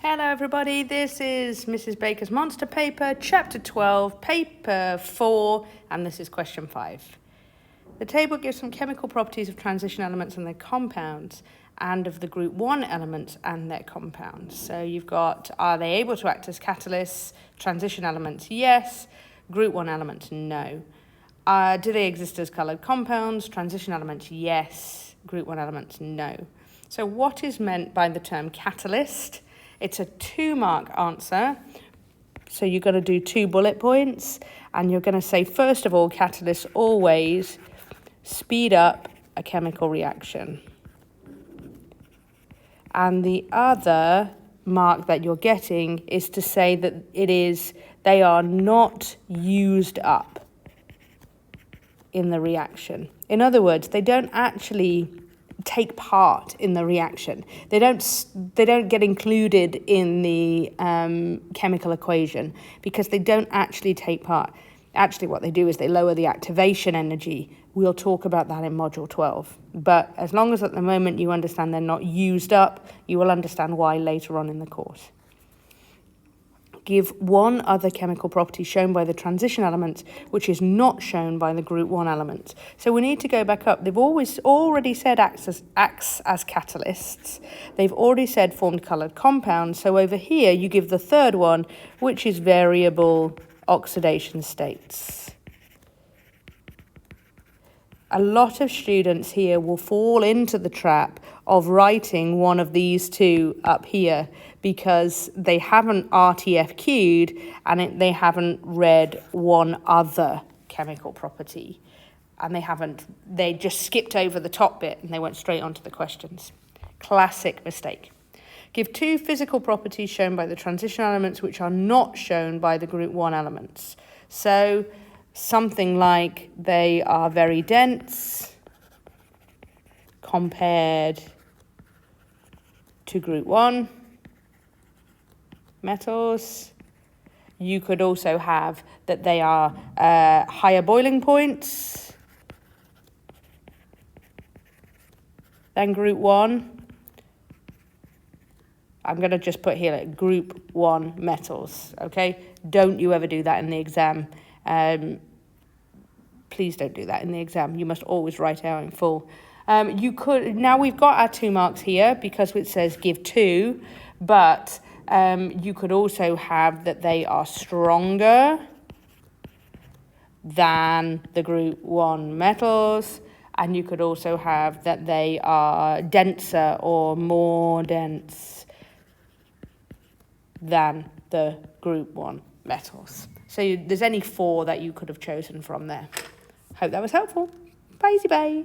Hello everybody, this is Mrs. Baker's Monster Paper, Chapter 12, Paper 4, and this is question 5. The table gives some chemical properties of transition elements and their compounds, and of the group 1 elements and their compounds. So you've got, are they able to act as catalysts? Transition elements, yes. Group 1 elements, no. Do they exist as coloured compounds? Transition elements, yes. Group 1 elements, no. So what is meant by the term catalyst? It's a 2-mark answer. So you've got to do 2 bullet points. And you're going to say, first of all, catalysts always speed up a chemical reaction. And the other mark that you're getting is to say that they are not used up in the reaction. In other words, they don't actually take part in the reaction. They don't get included in the chemical equation because they don't actually take part. Actually, what they do is they lower the activation energy. We'll talk about that in Module 12. But as long as at the moment you understand they're not used up, you will understand why later on in the course. Give one other chemical property shown by the transition element, which is not shown by the group 1 element. So we need to go back up. They've already said acts as catalysts. They've already said formed coloured compounds. So over here, you give the third one, which is variable oxidation states. A lot of students here will fall into the trap of writing one of these two up here because they haven't RTFQ'd and they haven't read one other chemical property. And they just skipped over the top bit and they went straight onto the questions. Classic mistake. Give 2 physical properties shown by the transition elements which are not shown by the group 1 elements. So something like they are very dense compared to group 1 metals. You could also have that they are higher boiling points than group 1. I'm going to just put here like group 1 metals, okay? Don't you ever do that in the exam. Please don't do that in the exam. You must always write out in full. Now we've got our 2 marks here because it says give 2, but you could also have that they are stronger than the group 1 metals, and you could also have that they are denser or more dense than the group 1 metals. So there's any 4 that you could have chosen from there. Hope that was helpful. Bye-bye.